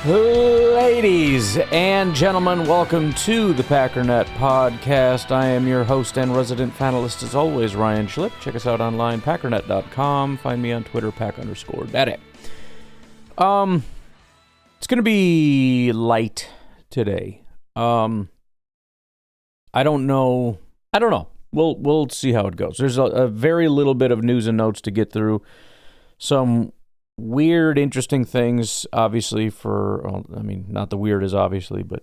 Ladies and gentlemen, welcome to the Packernet podcast. I am your host and resident panelist, as always, Ryan Schlipp. Check us out online, packernet.com. Find me on Twitter, pack_daddy. It's going to be light today. I don't know. We'll see how it goes. There's a very little bit of news and notes to get through. Some weird, interesting things, obviously, not the weird is obviously, but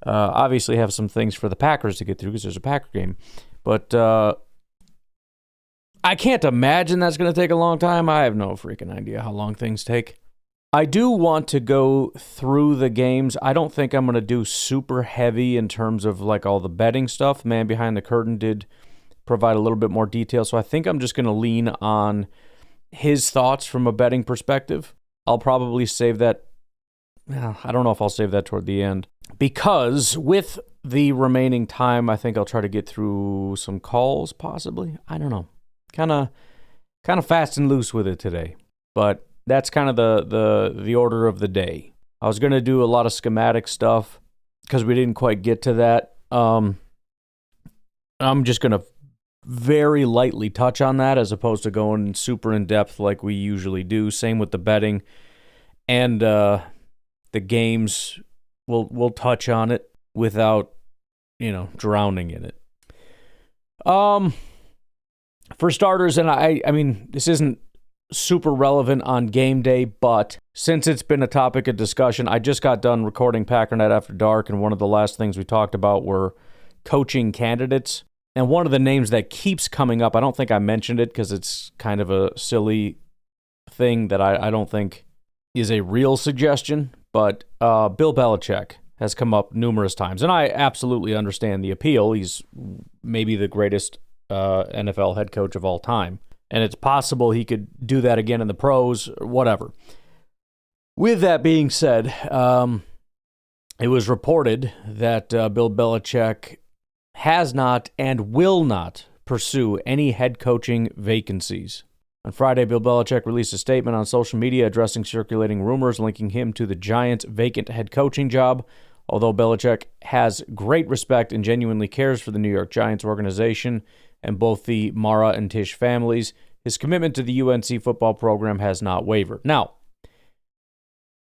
obviously have some things for the Packers to get through because there's a Packer game. But I can't imagine that's going to take a long time. I have no freaking idea how long things take. I do want to go through the games. I don't think I'm going to do super heavy in terms of like all the betting stuff. Man Behind the Curtain did provide a little bit more detail, so I think I'm just going to lean on his thoughts from a betting perspective. I'll probably save that. I don't know if I'll save that toward the end, because with the remaining time, I think I'll try to get through some calls, possibly. I don't know. Kind of fast and loose with it today, but that's kind of the order of the day. I was going to do a lot of schematic stuff because we didn't quite get to that. I'm just going to very lightly touch on that as opposed to going super in depth like we usually do. Same with the betting and the games. We'll touch on it without drowning in it. For starters, and I mean this isn't super relevant on game day, but since it's been a topic of discussion, I just got done recording Packernet After Dark, and one of the last things we talked about were coaching candidates. And one of the names that keeps coming up, I don't think I mentioned it because it's kind of a silly thing that I don't think is a real suggestion, but Bill Belichick has come up numerous times. And I absolutely understand the appeal. He's maybe the greatest NFL head coach of all time. And it's possible he could do that again in the pros, or whatever. With that being said, it was reported that Bill Belichick has not and will not pursue any head coaching vacancies. On Friday, Bill Belichick released a statement on social media addressing circulating rumors linking him to the Giants' vacant head coaching job. Although Belichick has great respect and genuinely cares for the New York Giants organization and both the Mara and Tisch families, his commitment to the UNC football program has not wavered. Now,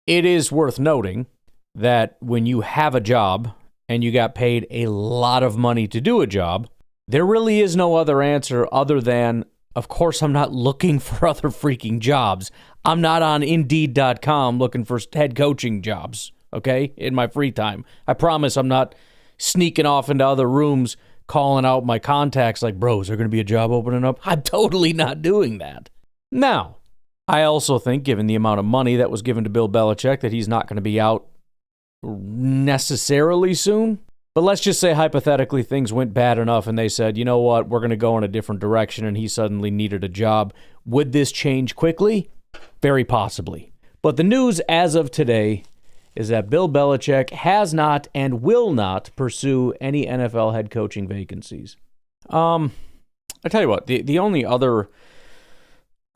it is worth noting that when you have a job and you got paid a lot of money to do a job, there really is no other answer other than, of course, I'm not looking for other freaking jobs. I'm not on Indeed.com looking for head coaching jobs, okay, in my free time. I promise I'm not sneaking off into other rooms calling out my contacts like, bro, is there going to be a job opening up? I'm totally not doing that. Now, I also think, given the amount of money that was given to Bill Belichick, that he's not going to be out necessarily soon. But let's just say hypothetically things went bad enough and they said, you know what, we're going to go in a different direction, and he suddenly needed a job. Would this change quickly? Very possibly. But the news as of today is that Bill Belichick has not and will not pursue any NFL head coaching vacancies. I tell you what, the only other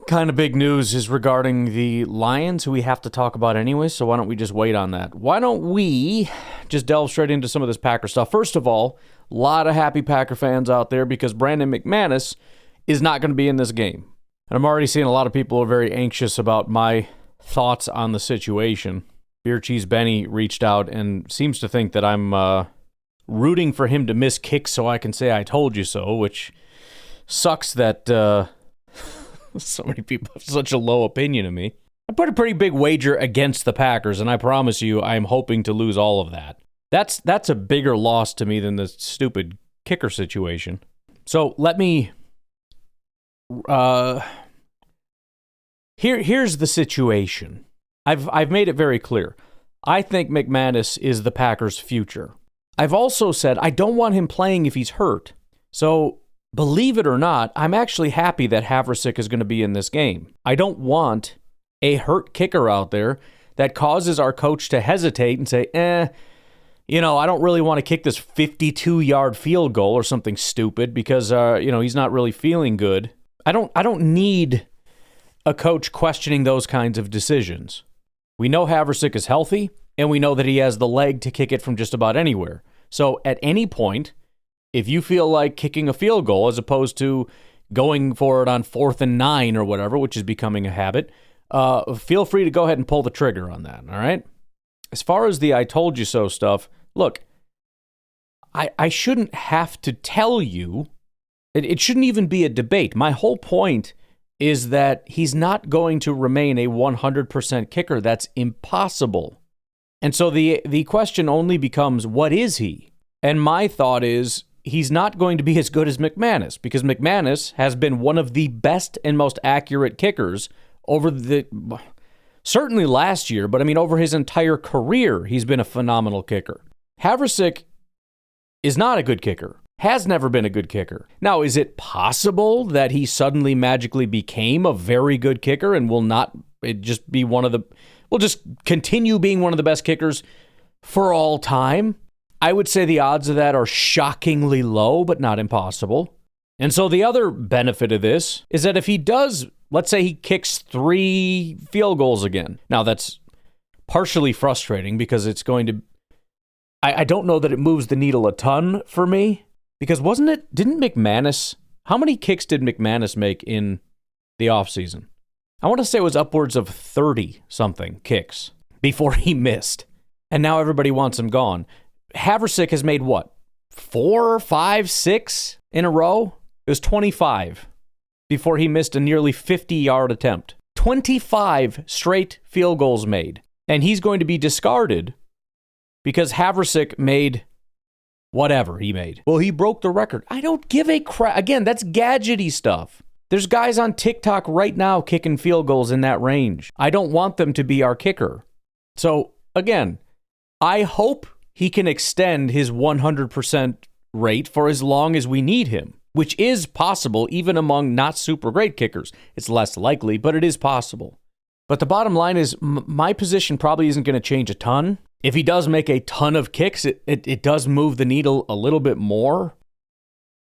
kind of big news is regarding the Lions, who we have to talk about anyway, so why don't we just wait on that? Why don't we just delve straight into some of this Packer stuff? First of all, a lot of happy Packer fans out there because Brandon McManus is not going to be in this game. And I'm already seeing a lot of people are very anxious about my thoughts on the situation. Beer Cheese Benny reached out and seems to think that I'm rooting for him to miss kicks so I can say I told you so, which sucks that so many people have such a low opinion of me. I put a pretty big wager against the Packers, and I promise you I'm hoping to lose all of that. That's a bigger loss to me than the stupid kicker situation. So let me... Here's the situation. I've made it very clear. I think McManus is the Packers' future. I've also said I don't want him playing if he's hurt. So, believe it or not, I'm actually happy that Havrasik is going to be in this game. I don't want a hurt kicker out there that causes our coach to hesitate and say, I don't really want to kick this 52-yard field goal or something stupid because, he's not really feeling good. I don't need a coach questioning those kinds of decisions. We know Haversick is healthy, and we know that he has the leg to kick it from just about anywhere. So at any point, if you feel like kicking a field goal as opposed to going for it on 4th and 9 or whatever, which is becoming a habit, feel free to go ahead and pull the trigger on that, all right? As far as the I told you so stuff, look, I shouldn't have to tell you. It shouldn't even be a debate. My whole point is that he's not going to remain a 100% kicker. That's impossible. And so the question only becomes, what is he? And my thought is, he's not going to be as good as McManus, because McManus has been one of the best and most accurate kickers over certainly last year, but I mean over his entire career, he's been a phenomenal kicker. Haversick is not a good kicker, has never been a good kicker. Now, is it possible that he suddenly magically became a very good kicker and will just continue being one of the best kickers for all time? I would say the odds of that are shockingly low, but not impossible. And so the other benefit of this is that if he does, let's say he kicks 3 field goals again. Now, that's partially frustrating because it's going to, I don't know that it moves the needle a ton for me, because didn't McManus, how many kicks did McManus make in the offseason? I want to say it was upwards of 30-something kicks before he missed. And now everybody wants him gone. Haversick has made what? 4, 5, 6 in a row? It was 25 before he missed a nearly 50-yard attempt. 25 straight field goals made. And he's going to be discarded because Haversick made whatever he made. Well, he broke the record. I don't give a crap. Again, that's gadgety stuff. There's guys on TikTok right now kicking field goals in that range. I don't want them to be our kicker. So, again, I hope he can extend his 100% rate for as long as we need him, which is possible even among not super great kickers. It's less likely, but it is possible. But the bottom line is my position probably isn't going to change a ton. If he does make a ton of kicks, it does move the needle a little bit more.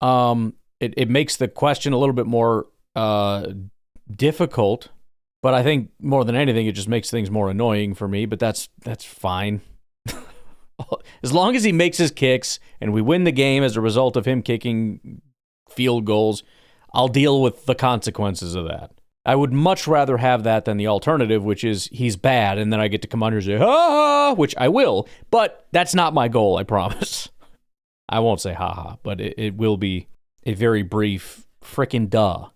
It makes the question a little bit more difficult, but I think more than anything, it just makes things more annoying for me, but that's fine. As long as he makes his kicks and we win the game as a result of him kicking field goals, I'll deal with the consequences of that. I would much rather have that than the alternative, which is he's bad, and then I get to come under and say, ha-ha, which I will, but that's not my goal, I promise. I won't say ha-ha, but it will be a very brief frickin' duh.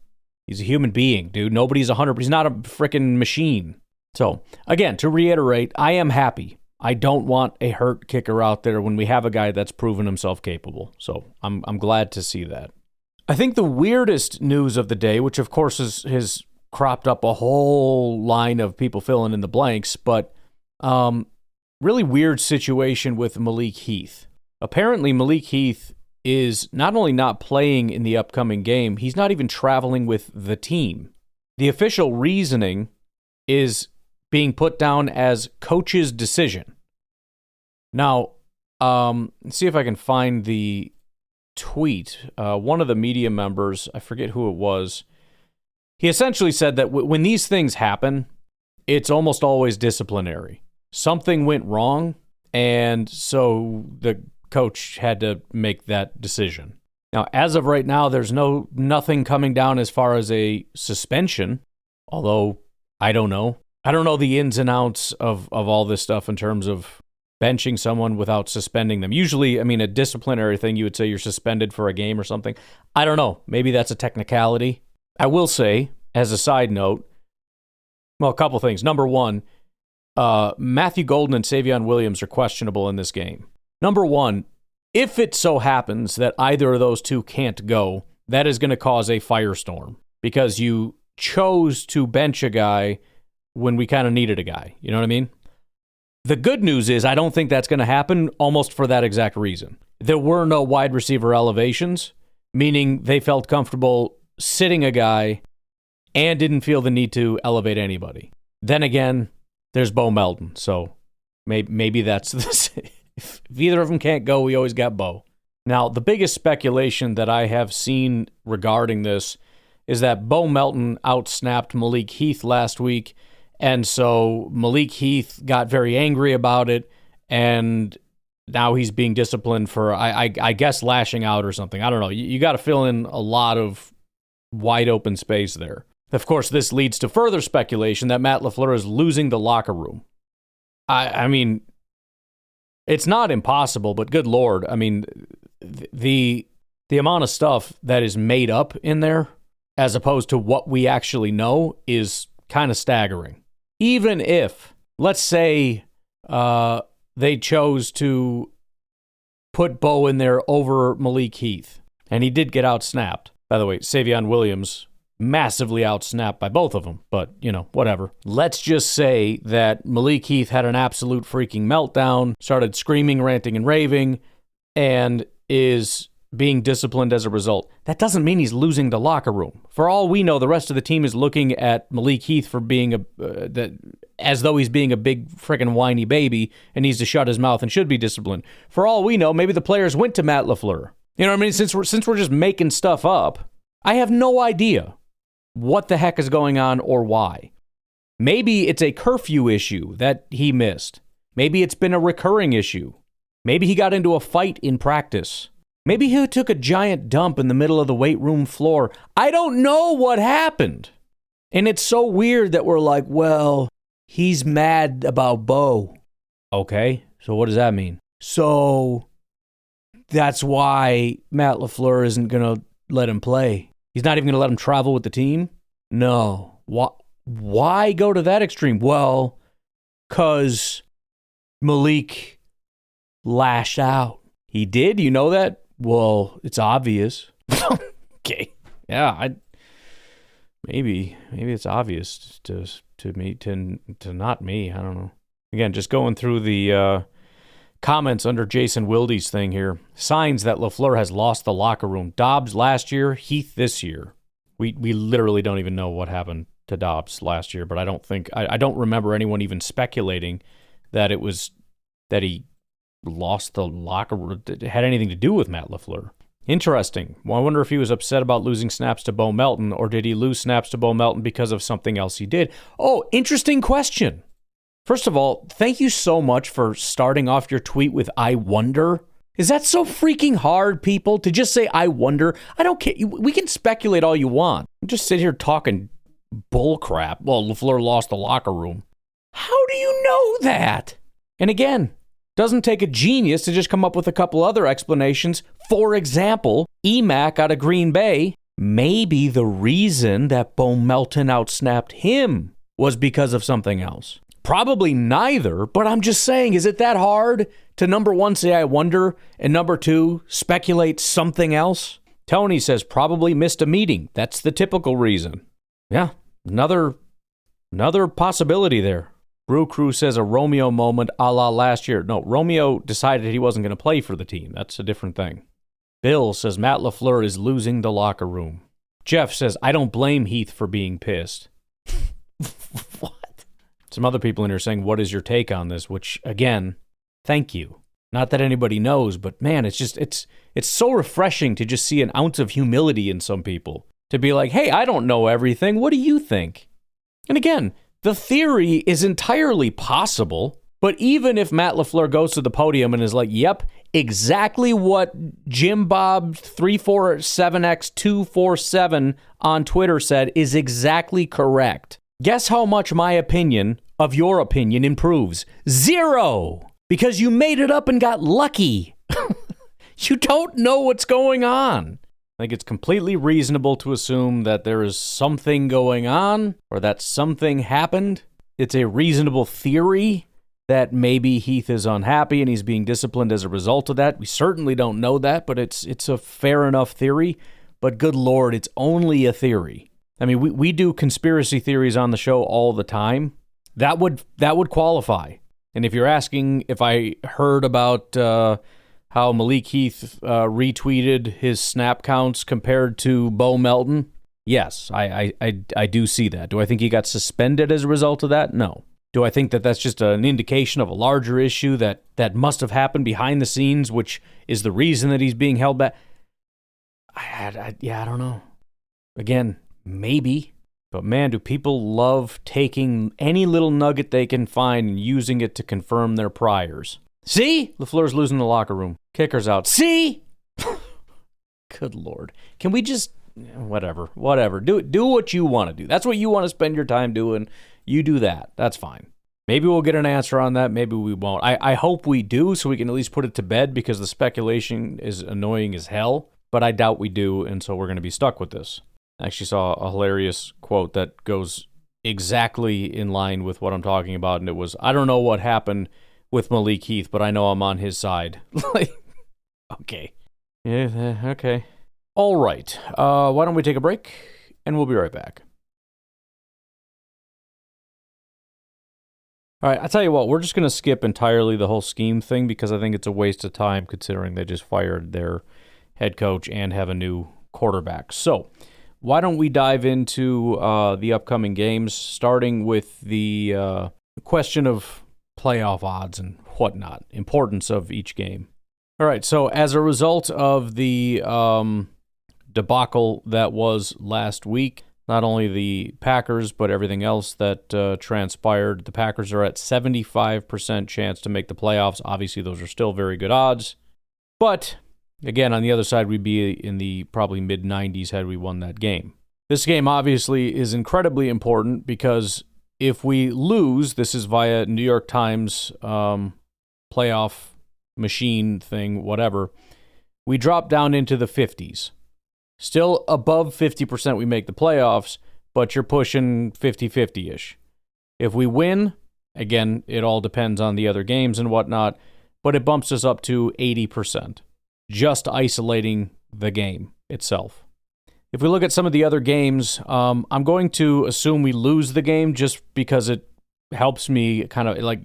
He's a human being, dude. Nobody's 100%. He's not a frickin' machine. So, again, to reiterate, I am happy. I don't want a hurt kicker out there when we have a guy that's proven himself capable. So I'm glad to see that. I think the weirdest news of the day, which of course has cropped up a whole line of people filling in the blanks, but really weird situation with Malik Heath. Apparently Malik Heath is not only not playing in the upcoming game, he's not even traveling with the team. The official reasoning is being put down as coach's decision. Now, let's see if I can find the tweet. One of the media members, I forget who it was, he essentially said that when these things happen, it's almost always disciplinary. Something went wrong, and so the coach had to make that decision. Now, as of right now, there's nothing coming down as far as a suspension, although I don't know. I don't know the ins and outs of all this stuff in terms of benching someone without suspending them. Usually, I mean, a disciplinary thing, you would say you're suspended for a game or something. I don't know. Maybe that's a technicality. I will say, as a side note, well, a couple things. Number one, Matthew Golden and Savion Williams are questionable in this game. Number one, if it so happens that either of those two can't go, that is going to cause a firestorm because you chose to bench a guy when we kind of needed a guy. You know what I mean? The good news is I don't think that's going to happen almost for that exact reason. There were no wide receiver elevations, meaning they felt comfortable sitting a guy and didn't feel the need to elevate anybody. Then again, there's Bo Melton, so maybe that's this. If either of them can't go, we always got Bo. Now, the biggest speculation that I have seen regarding this is that Bo Melton outsnapped Malik Heath last week, And so Malik Heath got very angry about it, and now he's being disciplined for, I guess, lashing out or something. I don't know. You got to fill in a lot of wide open space there. Of course, this leads to further speculation that Matt LaFleur is losing the locker room. I mean, it's not impossible, but good Lord. I mean, the amount of stuff that is made up in there as opposed to what we actually know is kind of staggering. Even if, let's say, they chose to put Bo in there over Malik Heath, and he did get outsnapped. By the way, Savion Williams massively outsnapped by both of them, but, whatever. Let's just say that Malik Heath had an absolute freaking meltdown, started screaming, ranting, and raving, and is being disciplined as a result. That doesn't mean he's losing the locker room. For all we know, the rest of the team is looking at Malik Heath for being as though he's being a big freaking whiny baby and needs to shut his mouth and should be disciplined. For all we know, maybe the players went to Matt LaFleur. You know what I mean? Since we're just making stuff up, I have no idea what the heck is going on or why. Maybe it's a curfew issue that he missed. Maybe it's been a recurring issue. Maybe he got into a fight in practice. Maybe he took a giant dump in the middle of the weight room floor. I don't know what happened. And it's so weird that we're like, well, he's mad about Bo. Okay, so what does that mean? So that's why Matt LaFleur isn't going to let him play. He's not even going to let him travel with the team? No. Why go to that extreme? Well, because Malik lashed out. He did? You know that? Well, it's obvious. Okay. Yeah, maybe it's obvious to me, to not me. I don't know. Again, just going through the comments under Jason Wilde's thing here. Signs that LaFleur has lost the locker room. Dobbs last year, Heath this year. We literally don't even know what happened to Dobbs last year, but I don't remember anyone even speculating that he lost the locker room. It had anything to do with Matt LaFleur. Interesting. Well, I wonder if he was upset about losing snaps to Bo Melton, or did he lose snaps to Bo Melton because of something else he did? Oh, interesting question. First of all, thank you so much for starting off your tweet with "I wonder." Is that so freaking hard, people, to just say "I wonder"? I don't care. We can speculate all you want. Just sit here talking bull crap. Well, LaFleur lost the locker room. How do you know that? And again, doesn't take a genius to just come up with a couple other explanations. For example, Emac out of Green Bay, maybe the reason that Bo Melton outsnapped him was because of something else. Probably neither, but I'm just saying, is it that hard to, number one, say "I wonder," and number two, speculate something else? Tony says probably missed a meeting. That's the typical reason. Yeah, another possibility there. Brew Crew says a Romeo moment a la last year. No, Romeo decided he wasn't going to play for the team. That's a different thing. Bill says Matt LaFleur is losing the locker room. Jeff says, I don't blame Heath for being pissed. What? Some other people in here saying, what is your take on this? Which, again, thank you. Not that anybody knows, but man, it's so refreshing to just see an ounce of humility in some people. To be like, hey, I don't know everything. What do you think? And again, the theory is entirely possible, but even if Matt LaFleur goes to the podium and is like, yep, exactly what Jim Bob 347X247 on Twitter said is exactly correct. Guess how much my opinion of your opinion improves? 0! Because you made it up and got lucky. You don't know what's going on. I think it's completely reasonable to assume that there is something going on or that something happened. It's a reasonable theory that maybe Heath is unhappy and he's being disciplined as a result of that. We certainly don't know that, but it's a fair enough theory. But good Lord, it's only a theory. I mean, we do conspiracy theories on the show all the time. That would qualify. And if you're asking if I heard about how Malik Heath retweeted his snap counts compared to Bo Melton, yes, I do see that. Do I think he got suspended as a result of that? No. Do I think that that's just an indication of a larger issue that must have happened behind the scenes, which is the reason that he's being held back? I don't know. Again, maybe. But man, do people love taking any little nugget they can find and using it to confirm their priors. See? LaFleur's losing the locker room. Kicker's out. See? Good Lord. Can we just... Whatever. Do what you want to do. That's what you want to spend your time doing. You do that. That's fine. Maybe we'll get an answer on that. Maybe we won't. I hope we do so we can at least put it to bed because the speculation is annoying as hell. But I doubt we do, and so we're going to be stuck with this. I actually saw a hilarious quote that goes exactly in line with what I'm talking about, and it was, I don't know what happened with Malik Heath, but I know I'm on his side. Okay. Yeah, okay. All right. Why don't we take a break, and we'll be right back. All right, I'll tell you what, we're just going to skip entirely the whole scheme thing because I think it's a waste of time considering they just fired their head coach and have a new quarterback. So why don't we dive into the upcoming games, starting with the question of playoff odds and whatnot, importance of each game. All right, so as a result of the debacle that was last week, not only the Packers, but everything else that transpired, the Packers are at 75% chance to make the playoffs. Obviously, those are still very good odds. But, again, on the other side, we'd be in the probably mid-90s had we won that game. This game, obviously, is incredibly important because if we lose, this is via New York Times playoff machine thing, whatever, we drop down into the 50s. Still above 50% we make the playoffs, but you're pushing 50-50-ish. If we win, again, it all depends on the other games and whatnot, but it bumps us up to 80%, just isolating the game itself. If we look at some of the other games, I'm going to assume we lose the game just because it helps me kind of like,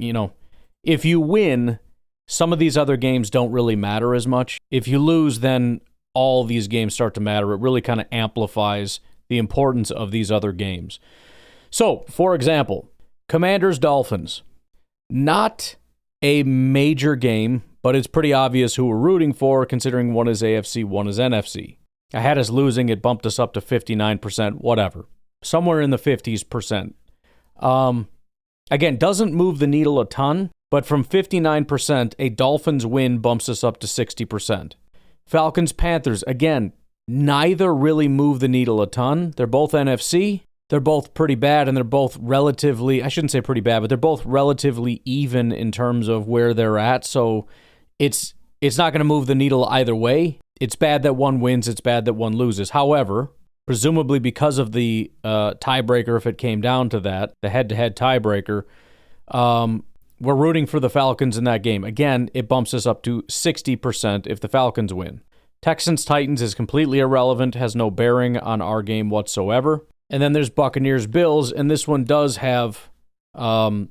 if you win, some of these other games don't really matter as much. If you lose, then all these games start to matter. It really kind of amplifies the importance of these other games. So, for example, Commanders-Dolphins. Not a major game, but it's pretty obvious who we're rooting for, considering one is AFC, one is NFC. I had us losing, it bumped us up to 59%, whatever. Somewhere in the 50s%. Again, doesn't move the needle a ton, but from 59%, a Dolphins win bumps us up to 60%. Falcons-Panthers, again, neither really move the needle a ton. They're both NFC. They're both pretty bad, and they're both relatively, I shouldn't say pretty bad, but they're both relatively even in terms of where they're at. So it's not going to move the needle either way. It's bad that one wins. It's bad that one loses. However, presumably because of the tiebreaker, if it came down to that, the head-to-head tiebreaker, we're rooting for the Falcons in that game. Again, it bumps us up to 60% if the Falcons win. Texans-Titans is completely irrelevant, has no bearing on our game whatsoever. And then there's Buccaneers-Bills, and this one does have some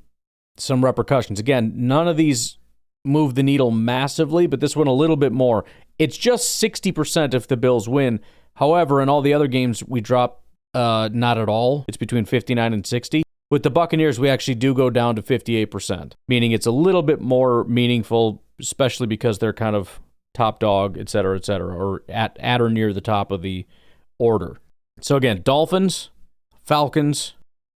repercussions. Again, none of these move the needle massively, but this one a little bit more. It's just 60% if the Bills win. However, in all the other games, we drop not at all. It's between 59 and 60. With the Buccaneers, we actually do go down to 58%, meaning it's a little bit more meaningful, especially because they're kind of top dog, et cetera, or at or near the top of the order. So again, Dolphins, Falcons,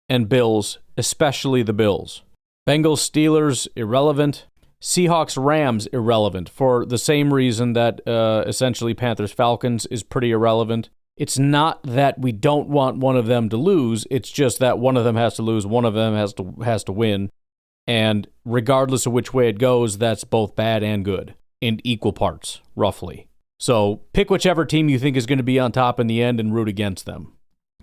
and Bills, especially the Bills. Bengals, Steelers, irrelevant. Seahawks, Rams, irrelevant for the same reason that essentially Panthers, Falcons is pretty irrelevant. It's not that we don't want one of them to lose. It's just that one of them has to lose, one of them has to win. And regardless of which way it goes, that's both bad and good in equal parts, roughly. So pick whichever team you think is going to be on top in the end and root against them.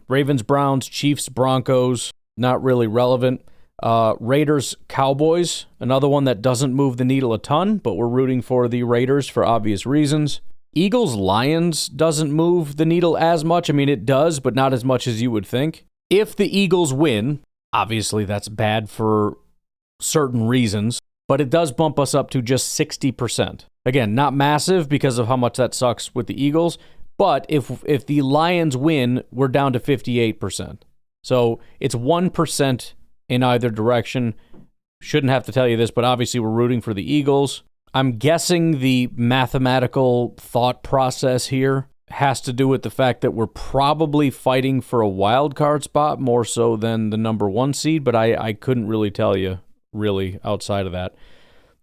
Ravens, Browns, Chiefs, Broncos, not really relevant. Raiders, Cowboys, another one that doesn't move the needle a ton, but we're rooting for the Raiders for obvious reasons. Eagles, Lions doesn't move the needle as much. I mean, it does, but not as much as you would think. If the Eagles win, obviously that's bad for certain reasons, but it does bump us up to just 60%. Again, not massive because of how much that sucks with the Eagles, but if the Lions win, we're down to 58%. So it's 1% in either direction. Shouldn't have to tell you this, but obviously we're rooting for the Eagles. I'm guessing the mathematical thought process here has to do with the fact that we're probably fighting for a wild card spot more so than the number 1 seed, but I couldn't really tell you, really, outside of that.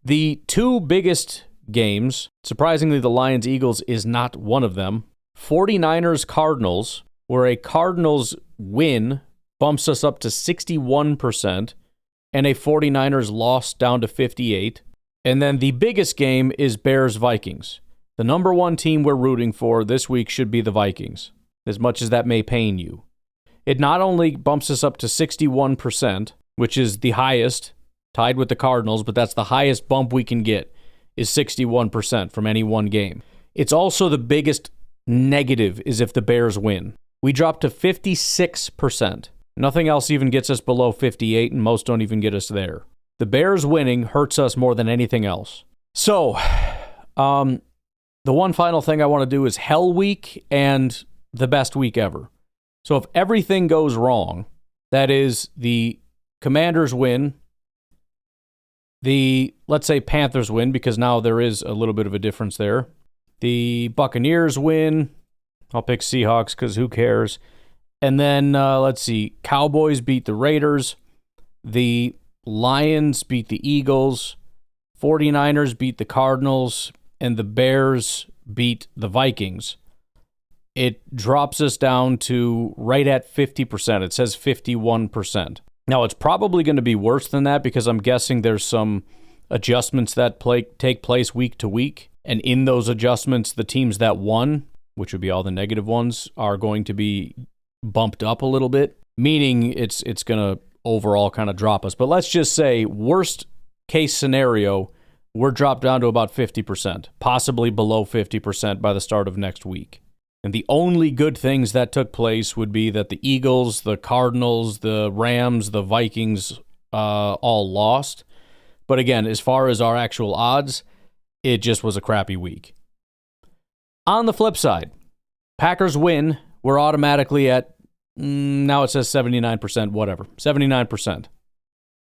The 2 biggest games, surprisingly, the Lions-Eagles is not one of them. 49ers-Cardinals, where a Cardinals win bumps us up to 61%, and a 49ers loss down to 58%. And then the biggest game is Bears-Vikings. The number 1 team we're rooting for this week should be the Vikings, as much as that may pain you. It not only bumps us up to 61%, which is the highest, tied with the Cardinals, but that's the highest bump we can get, is 61% from any one game. It's also the biggest negative is if the Bears win. We drop to 56%. Nothing else even gets us below 58, and most don't even get us there. The Bears winning hurts us more than anything else. So, the one final thing I want to do is Hell Week and the best week ever. So if everything goes wrong, that is the Commanders win, let's say Panthers win, because now there is a little bit of a difference there. The Buccaneers win. I'll pick Seahawks because who cares? And then, let's see, Cowboys beat the Raiders. The Lions beat the Eagles. 49ers beat the Cardinals. And the Bears beat the Vikings. It drops us down to right at 50%. It says 51%. Now, it's probably going to be worse than that because I'm guessing there's some adjustments that take place week to week. And in those adjustments, the teams that won, which would be all the negative ones, are going to be bumped up a little bit, meaning it's going to overall kind of drop us. But let's just say, worst case scenario, we're dropped down to about 50%, possibly below 50% by the start of next week. And the only good things that took place would be that the Eagles, the Cardinals, the Rams, the Vikings all lost. But again, as far as our actual odds, it just was a crappy week. On the flip side, Packers win, we're automatically at, now it says 79%, whatever, 79%.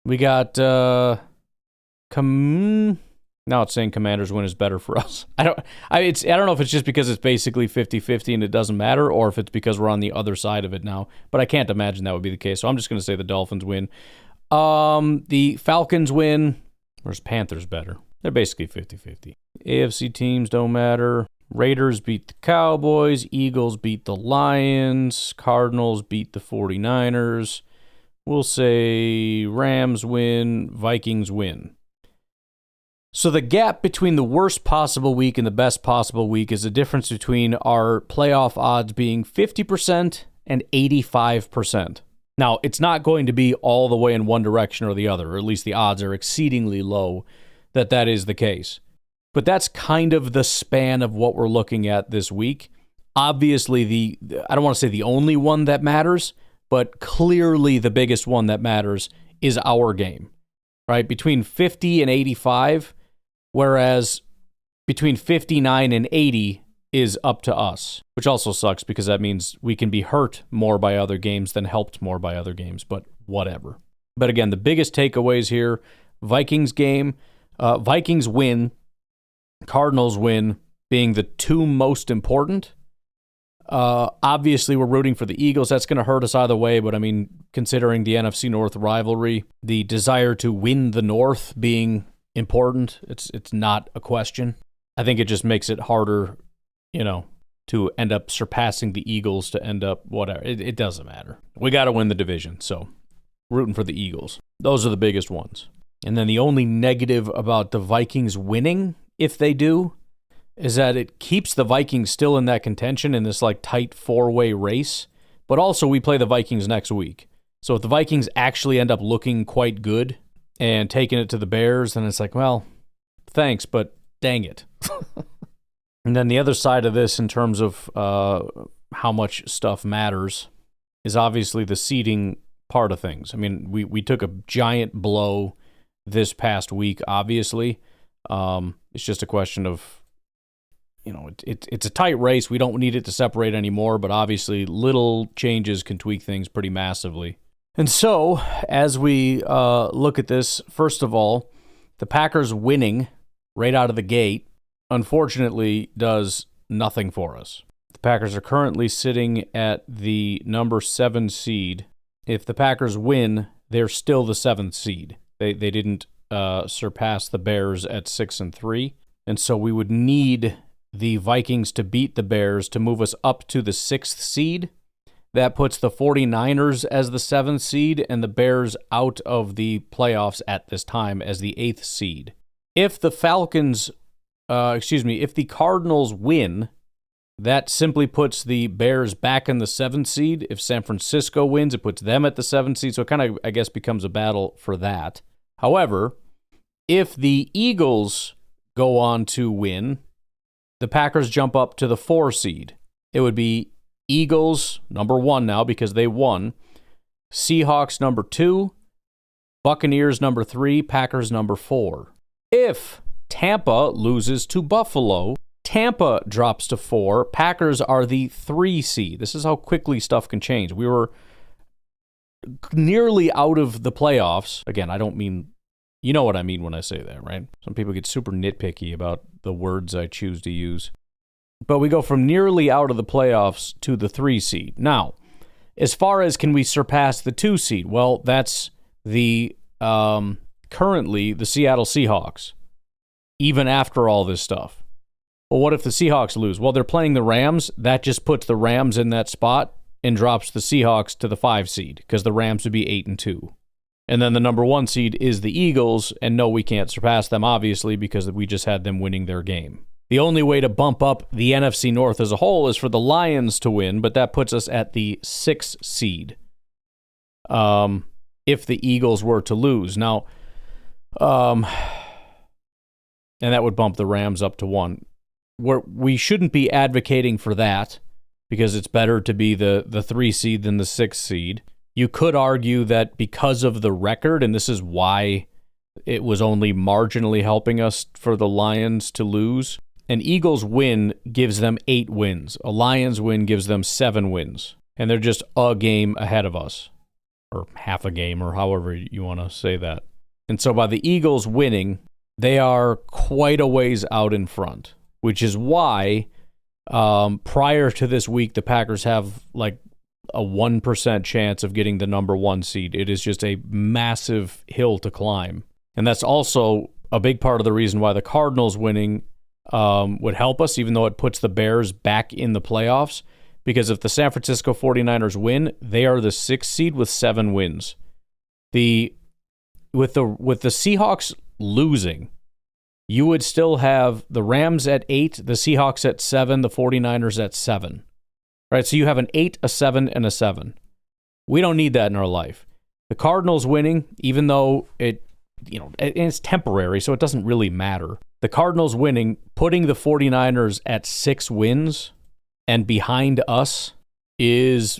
We got, now it's saying Commanders win is better for us. I don't know if it's just because it's basically 50-50 and it doesn't matter, or if it's because we're on the other side of it now, but I can't imagine that would be the case, so I'm just going to say the Dolphins win. The Falcons win, where's Panthers better? They're basically 50-50. AFC teams don't matter. Raiders beat the Cowboys. Eagles beat the Lions. Cardinals beat the 49ers. We'll say Rams win. Vikings win. So the gap between the worst possible week and the best possible week is the difference between our playoff odds being 50% and 85%. Now, it's not going to be all the way in one direction or the other, or at least the odds are exceedingly low that is the case. But that's kind of the span of what we're looking at this week. Obviously, I don't want to say the only one that matters, but clearly the biggest one that matters is our game, right? Between 50 and 85, whereas between 59 and 80 is up to us, which also sucks because that means we can be hurt more by other games than helped more by other games, but whatever. But again, the biggest takeaways here, Vikings game, Vikings win, Cardinals win being the two most important. Obviously, we're rooting for the Eagles. That's going to hurt us either way, but I mean, considering the NFC North rivalry, the desire to win the North being important, it's not a question. I think it just makes it harder, to end up surpassing the Eagles, to end up whatever. It doesn't matter. We got to win the division, so rooting for the Eagles. Those are the biggest ones. And then the only negative about the Vikings winning, if they do, is that it keeps the Vikings still in that contention in this tight four-way race. But also we play the Vikings next week. So if the Vikings actually end up looking quite good and taking it to the Bears, then it's well, thanks, but dang it. And then the other side of this in terms of how much stuff matters is obviously the seeding part of things. I mean, we took a giant blow this past week, obviously. It's just a question of, it's a tight race. We don't need it to separate anymore, but obviously little changes can tweak things pretty massively. And so, as we look at this, first of all, the Packers winning right out of the gate, unfortunately, does nothing for us. The Packers are currently sitting at the number 7 seed. If the Packers win, they're still the 7th seed. They didn't surpass the Bears at 6-3. And so we would need the Vikings to beat the Bears to move us up to the 6th seed. That puts the 49ers as the 7th seed and the Bears out of the playoffs at this time as the 8th seed. If the if the Cardinals win, that simply puts the Bears back in the 7th seed. If San Francisco wins, it puts them at the 7th seed. So it kind of, I guess, becomes a battle for that. However, if the Eagles go on to win, the Packers jump up to the 4 seed. It would be Eagles, number 1 now because they won. Seahawks, number 2. Buccaneers, number 3. Packers, number 4. If Tampa loses to Buffalo, Tampa drops to 4. Packers are the 3 seed. This is how quickly stuff can change. We were nearly out of the playoffs. Again, I don't mean, you know what I mean when I say that, right? Some people get super nitpicky about the words I choose to use. But we go from nearly out of the playoffs to the 3 seed. Now, as far as can we surpass the 2 seed? Well, that's the currently the Seattle Seahawks, even after all this stuff. Well, what if the Seahawks lose? Well, they're playing the Rams. That just puts the Rams in that spot and drops the Seahawks to the 5 seed because the Rams would be 8-2. And then the number 1 seed is the Eagles, and no, we can't surpass them, obviously, because we just had them winning their game. The only way to bump up the NFC North as a whole is for the Lions to win, but that puts us at the 6th seed if the Eagles were to lose. Now, and that would bump the Rams up to 1. We shouldn't be advocating for that because it's better to be the 3 seed than the 6 seed. You could argue that because of the record, and this is why it was only marginally helping us for the Lions to lose, an Eagles win gives them 8 wins. A Lions win gives them 7 wins. And they're just a game ahead of us, or half a game, or however you want to say that. And so by the Eagles winning, they are quite a ways out in front, which is why prior to this week, the Packers have like a 1% chance of getting the number 1 seed. It is just a massive hill to climb. And that's also a big part of the reason why the Cardinals winning would help us, even though it puts the Bears back in the playoffs. Because if the San Francisco 49ers win, they are the 6th seed with 7 wins. With the Seahawks losing, you would still have the Rams at 8, the Seahawks at 7, the 49ers at 7. Right? So you have an 8, a 7, and a 7. We don't need that in our life. The Cardinals winning, even though it's temporary, so it doesn't really matter. The Cardinals winning, putting the 49ers at 6 wins and behind us is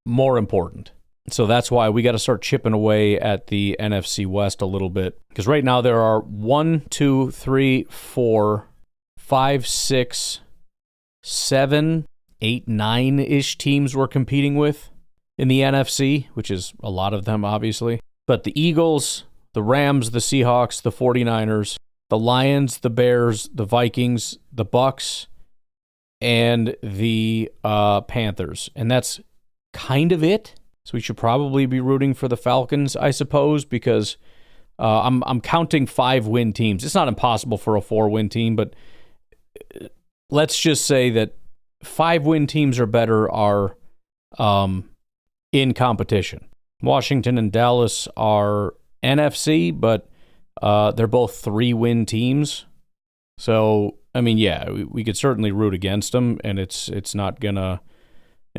more important. So that's why we got to start chipping away at the NFC West a little bit. Because right now there are 1, 2, 3, 4, 5, 6, 7, 8, 9-ish teams we're competing with in the NFC, which is a lot of them, obviously. But the Eagles, the Rams, the Seahawks, the 49ers, the Lions, the Bears, the Vikings, the Bucks, and the Panthers. And that's kind of it. So we should probably be rooting for the Falcons, I suppose, because I'm counting 5-win teams. It's not impossible for a 4-win team, but let's just say that 5-win teams or better are in competition. Washington and Dallas are NFC, but they're both 3-win teams. So, I mean, yeah, we could certainly root against them, and it's not going to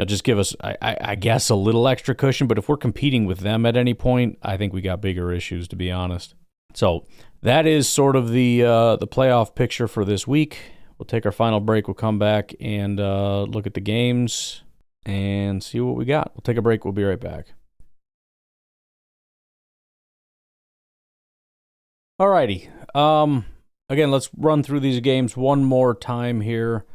just give us, I guess, a little extra cushion. But if we're competing with them at any point, I think we got bigger issues, to be honest. So that is sort of the playoff picture for this week. We'll take our final break. We'll come back and look at the games and see what we got. We'll take a break. We'll be right back. Alrighty. Again, let's run through these games one more time here,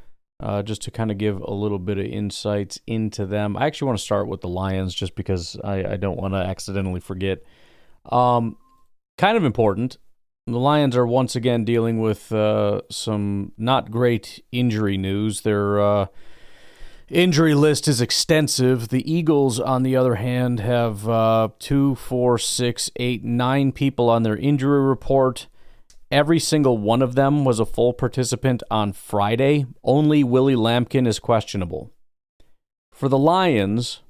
just to kind of give a little bit of insights into them. I actually want to start with the Lions just because I don't want to accidentally forget. Kind of important. The Lions are once again dealing with some not great injury news. Their injury list is extensive. The Eagles, on the other hand, have 2, 4, 6, 8, 9 people on their injury report. Every single one of them was a full participant on Friday. Only Willie Lampkin is questionable. For the Lions,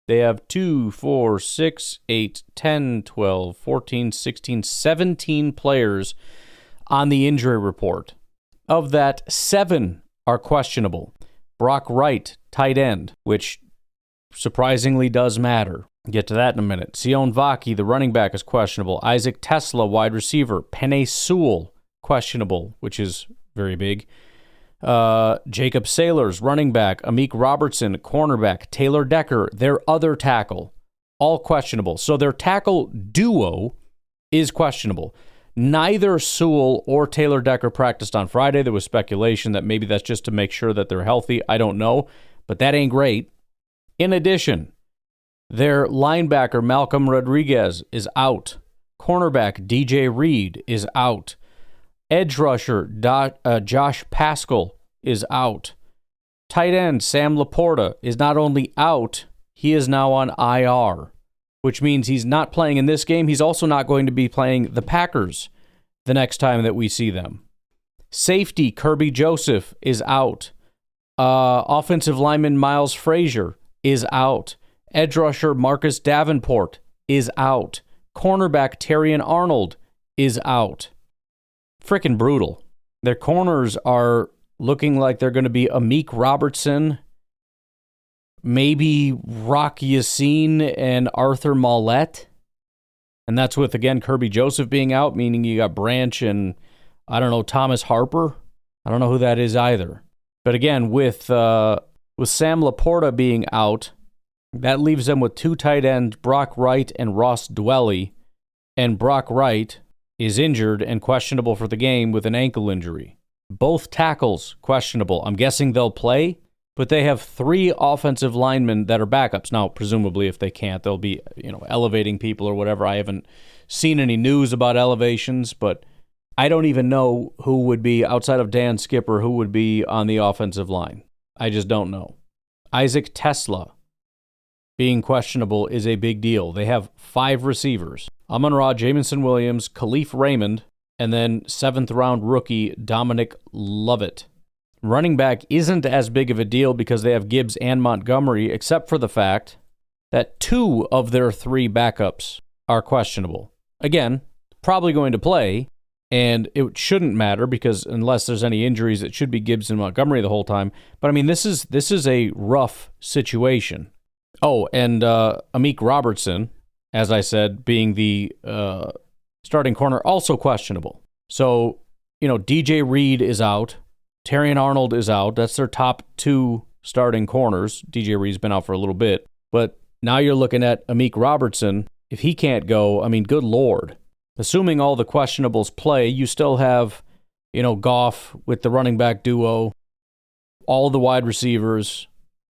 they have 2, 4, 6, 8, 10, 12, 14, 16, 17 players on the injury report. Of that, 7 are questionable. Brock Wright, tight end, which surprisingly does matter. Get to that in a minute. Sion Vaki, the running back, is questionable. Isaac Tesla, wide receiver. Penei Sewell, questionable, which is very big. Jacob Sailors, running back. Amik Robertson, cornerback. Taylor Decker, their other tackle, all questionable. So their tackle duo is questionable. Neither Sewell or Taylor Decker practiced on Friday. There was speculation that maybe that's just to make sure that they're healthy. I don't know, but that ain't great. In addition, their linebacker, Malcolm Rodriguez, is out. Cornerback, DJ Reed, is out. Edge rusher, Josh Paschal, is out. Tight end, Sam Laporta, is not only out, he is now on IR, which means he's not playing in this game. He's also not going to be playing the Packers the next time that we see them. Safety, Kirby Joseph, is out. Offensive lineman, Miles Frazier, is out. Edge rusher Marcus Davenport is out. Cornerback Terrion Arnold is out. Frickin' brutal. Their corners are looking like they're going to be Amik Robertson, maybe Rock Yassin and Arthur Mollett. And that's with, again, Kirby Joseph being out, meaning you got Branch and, I don't know, Thomas Harper. I don't know who that is either. But again, with Sam Laporta being out, that leaves them with 2 tight ends, Brock Wright and Ross Dwelly. And Brock Wright is injured and questionable for the game with an ankle injury. Both tackles questionable. I'm guessing they'll play, but they have 3 offensive linemen that are backups. Now, presumably, if they can't, they'll be, elevating people or whatever. I haven't seen any news about elevations, but I don't even know who would be, outside of Dan Skipper, who would be on the offensive line. I just don't know. Isaac Tesla being questionable is a big deal. They have 5 receivers. Amon-Ra, Jamison Williams, Khalif Raymond, and then 7th-round rookie Dominic Lovett. Running back isn't as big of a deal because they have Gibbs and Montgomery, except for the fact that 2 of their 3 backups are questionable. Again, probably going to play, and it shouldn't matter because unless there's any injuries, it should be Gibbs and Montgomery the whole time. But I mean, this is a rough situation. Oh, and Amik Robertson, as I said, being the starting corner, also questionable. So, DJ Reed is out. Terrion Arnold is out. That's their top 2 starting corners. DJ Reed's been out for a little bit. But now you're looking at Amik Robertson. If he can't go, I mean, good Lord. Assuming all the questionables play, you still have, Goff with the running back duo, all the wide receivers,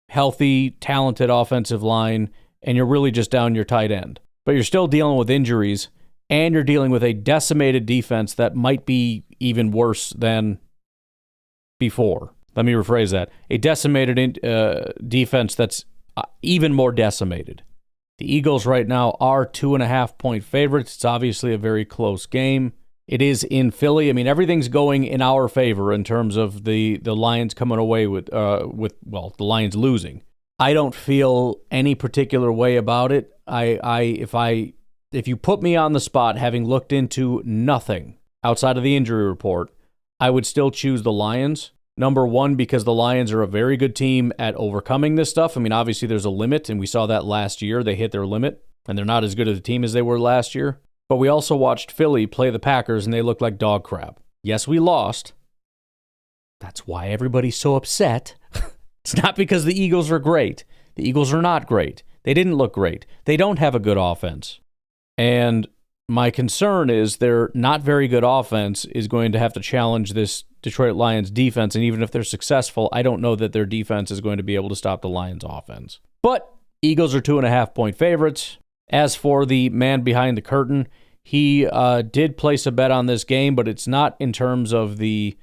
healthy, talented offensive line, and you're really just down your tight end. But you're still dealing with injuries, and you're dealing with a decimated defense that might be even worse than before. Let me rephrase that. A decimated defense that's even more decimated. The Eagles right now are 2.5-point favorites. It's obviously a very close game. It is in Philly. I mean, everything's going in our favor in terms of the Lions coming away with the Lions losing. I don't feel any particular way about it. If you put me on the spot, having looked into nothing outside of the injury report, I would still choose the Lions. Number one, because the Lions are a very good team at overcoming this stuff. I mean, obviously there's a limit, and we saw that last year. They hit their limit, and they're not as good of a team as they were last year. But we also watched Philly play the Packers, and they looked like dog crap. Yes, we lost. That's why everybody's so upset. It's not because the Eagles are great. The Eagles are not great. They didn't look great. They don't have a good offense. And my concern is their not very good offense is going to have to challenge this Detroit Lions defense, and even if they're successful, I don't know that their defense is going to be able to stop the Lions offense. But Eagles are 2.5-point favorites. As for the man behind the curtain, he did place a bet on this game, but it's not in terms of the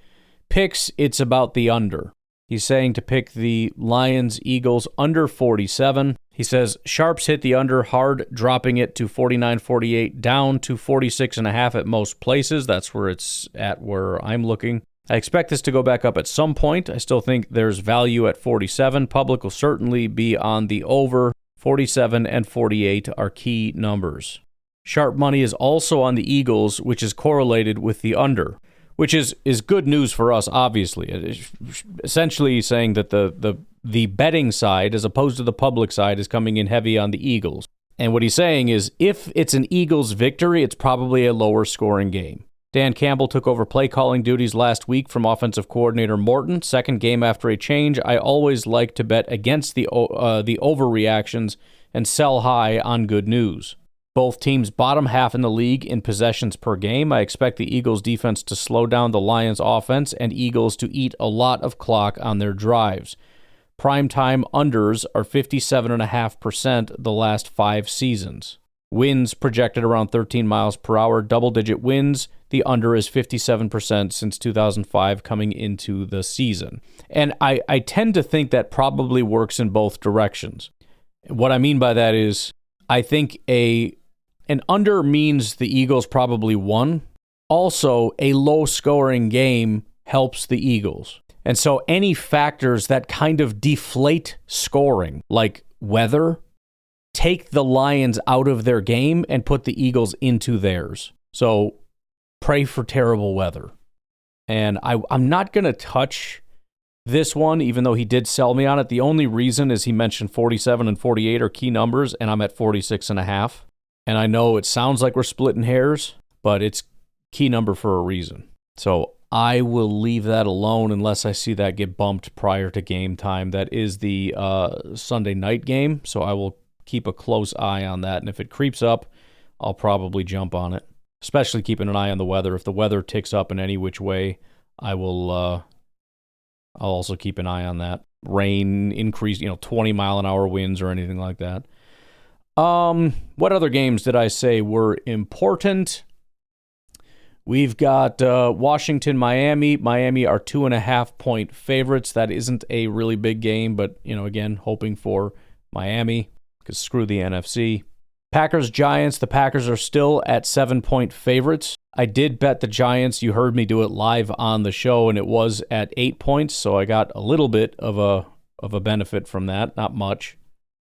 picks, it's about the under. He's saying to pick the Lions-Eagles under 47. He says, Sharps hit the under hard, dropping it to 49.48, down to 46.5 at most places. That's where it's at where I'm looking. I expect this to go back up at some point. I still think there's value at 47. Public will certainly be on the over. 47 and 48 are key numbers. Sharp money is also on the Eagles, which is correlated with the under, which is good news for us, obviously. It is essentially saying that the betting side, as opposed to the public side, is coming in heavy on the Eagles. And what he's saying is, if it's an Eagles victory, it's probably a lower scoring game. Dan Campbell took over play calling duties last week from offensive coordinator Morton. Second game after a change. I always like to bet against the overreactions and sell high on good news. Both teams bottom half in the league in possessions per game. I expect the Eagles defense to slow down the Lions offense and Eagles to eat a lot of clock on their drives. Primetime unders are 57.5% the last 5 seasons. Winds projected around 13 miles per hour, double-digit wins. The under is 57% since 2005 coming into the season. And I tend to think that probably works in both directions. What I mean by that is I think an under means the Eagles probably won. Also, a low-scoring game helps the Eagles. And so any factors that kind of deflate scoring, like weather, take the Lions out of their game and put the Eagles into theirs. So pray for terrible weather. And I'm not going to touch this one, even though he did sell me on it. The only reason is he mentioned 47 and 48 are key numbers, and I'm at 46.5. And I know it sounds like we're splitting hairs, but it's key number for a reason. So I will leave that alone unless I see that get bumped prior to game time. That is the Sunday night game, so I will keep a close eye on that. And if it creeps up, I'll probably jump on it, especially keeping an eye on the weather. If the weather ticks up in any which way, I will I'll also keep an eye on that. Rain, increase, 20-mile-an-hour winds or anything like that. What other games did I say were important? We've got Washington, Miami. Miami are 2.5-point favorites. That isn't a really big game, but, again, hoping for Miami, because screw the NFC. Packers, Giants. The Packers are still at 7-point favorites. I did bet the Giants. You heard me do it live on the show, and it was at 8 points, so I got a little bit of a benefit from that. Not much.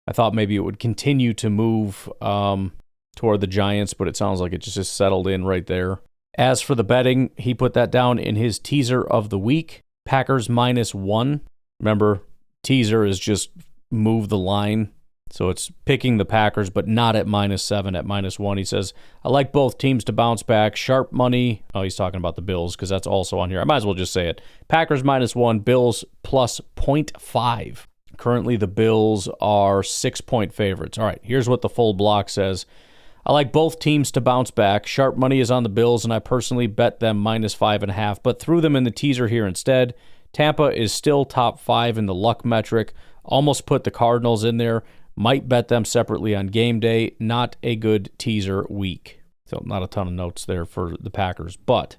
I thought maybe it would continue to move toward the Giants, but it sounds like it just settled in right there. As for the betting, he put that down in his teaser of the week. Packers -1. Remember, teaser is just move the line. So it's picking the Packers, but not at -7, at -1. He says, I like both teams to bounce back. Sharp money. Oh, he's talking about the Bills because that's also on here. I might as well just say it. Packers -1, Bills plus 0.5. Currently, the Bills are 6-point favorites. All right, here's what the full block says. I like both teams to bounce back. Sharp money is on the Bills, and I personally bet them -5.5, but threw them in the teaser here instead. Tampa is still top 5 in the luck metric. Almost put the Cardinals in there. Might bet them separately on game day. Not a good teaser week. So not a ton of notes there for the Packers. But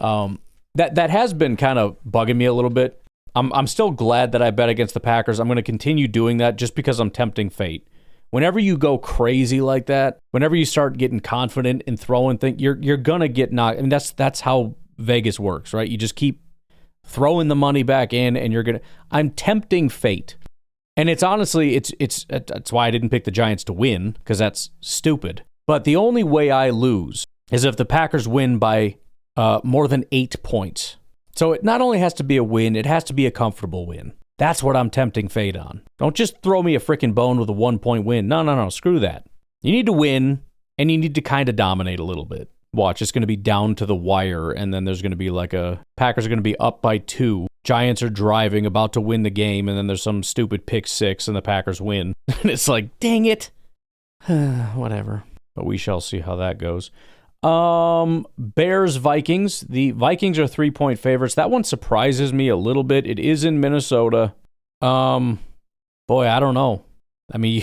that has been kind of bugging me a little bit. I'm still glad that I bet against the Packers. I'm going to continue doing that just because I'm tempting fate. Whenever you go crazy like that, whenever you start getting confident and throwing things, you're going to get knocked. I mean, that's how Vegas works, right? You just keep throwing the money back in and I'm tempting fate. And it's honestly, that's why I didn't pick the Giants to win, because that's stupid. But the only way I lose is if the Packers win by more than 8 points. So it not only has to be a win, it has to be a comfortable win. That's what I'm tempting fate on. Don't just throw me a freaking bone with a 1-point win. No, screw that. You need to win, and you need to kind of dominate a little bit. Watch, it's going to be down to the wire, and then there's going to be Packers are going to be up by 2. Giants are driving, about to win the game, and then there's some stupid pick 6, and the Packers win. And it's like, dang it. Whatever. But we shall see how that goes. Bears, Vikings. The Vikings are 3-point favorites. That one surprises me a little bit. It is in Minnesota. Boy, I don't know. I mean,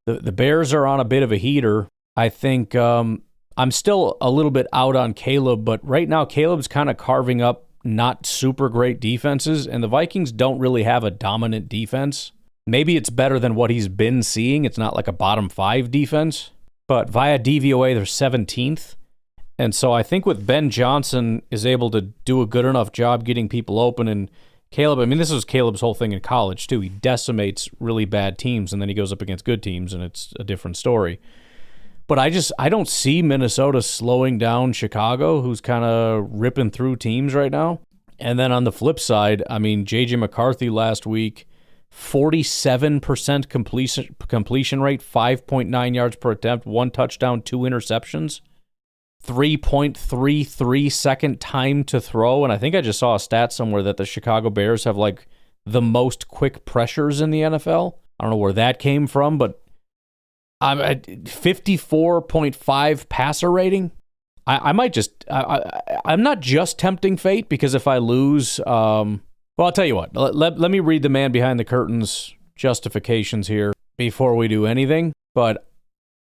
the Bears are on a bit of a heater. I think I'm still a little bit out on Caleb, but right now Caleb's kind of carving up not super great defenses, and the Vikings don't really have a dominant defense. Maybe it's better than what he's been seeing. It's not like a bottom 5 defense, but via DVOA, they're 17th. And so I think with Ben Johnson is able to do a good enough job getting people open, and Caleb, I mean, this was Caleb's whole thing in college, too. He decimates really bad teams, and then he goes up against good teams, and it's a different story. But I don't see Minnesota slowing down Chicago, who's kind of ripping through teams right now. And then on the flip side, I mean, J.J. McCarthy last week, 47% completion rate, 5.9 yards per attempt, 1 touchdown, 2 interceptions, 3.33 second time to throw. And I think I just saw a stat somewhere that the Chicago Bears have like the most quick pressures in the NFL. I don't know where that came from, but I'm at 54.5 passer rating. I might just, I'm not just tempting fate, because if I lose, well, I'll tell you what, let me read the man behind the curtains justifications here before we do anything. But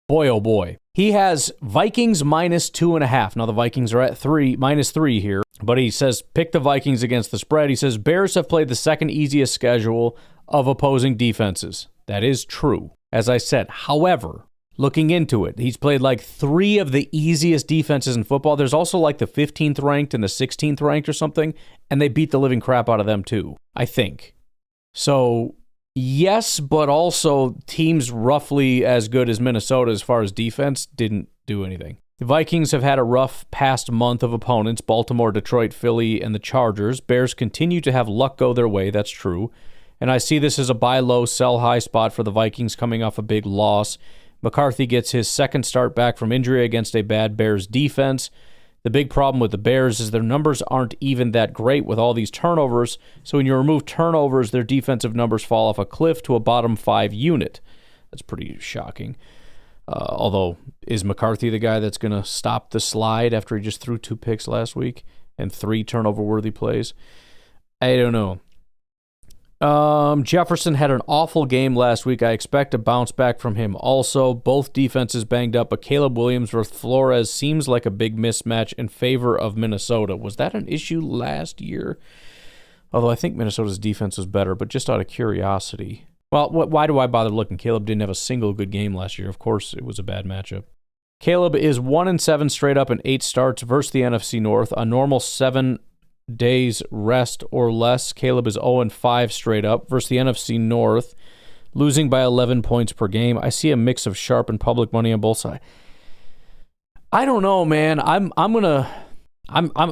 boy, oh boy, he has Vikings -2.5. Now the Vikings are at -3 here, but he says pick the Vikings against the spread. He says Bears have played the second easiest schedule of opposing defenses. That is true, as I said. However, looking into it, he's played like 3 of the easiest defenses in football. There's also like the 15th ranked and the 16th ranked or something, and they beat the living crap out of them too, I think. So, yes, but also teams roughly as good as Minnesota as far as defense didn't do anything. The Vikings have had a rough past month of opponents: Baltimore, Detroit, Philly, and the Chargers. Bears continue to have luck go their way, that's true. And I see this as a buy low, sell high spot for the Vikings coming off a big loss. McCarthy gets his second start back from injury against a bad Bears defense. The big problem with the Bears is their numbers aren't even that great with all these turnovers. So when you remove turnovers, their defensive numbers fall off a cliff to a bottom 5 unit. That's pretty shocking. Although, is McCarthy the guy that's going to stop the slide after he just threw 2 picks last week and 3 turnover-worthy plays? I don't know. Jefferson had an awful game last week. I expect a bounce back from him also. Both defenses banged up, but Caleb Williams versus Flores seems like a big mismatch in favor of Minnesota. Was that an issue last year? Although I think Minnesota's defense was better, but just out of curiosity. Well, why do I bother looking? Caleb didn't have a single good game last year. Of course, it was a bad matchup. Caleb is 1-7 straight up in 8 starts versus the NFC North. A normal 7 days rest or less. Caleb is 0-5 straight up versus the NFC North, losing by 11 points per game. I see a mix of sharp and public money on both sides. I don't know, man. I'm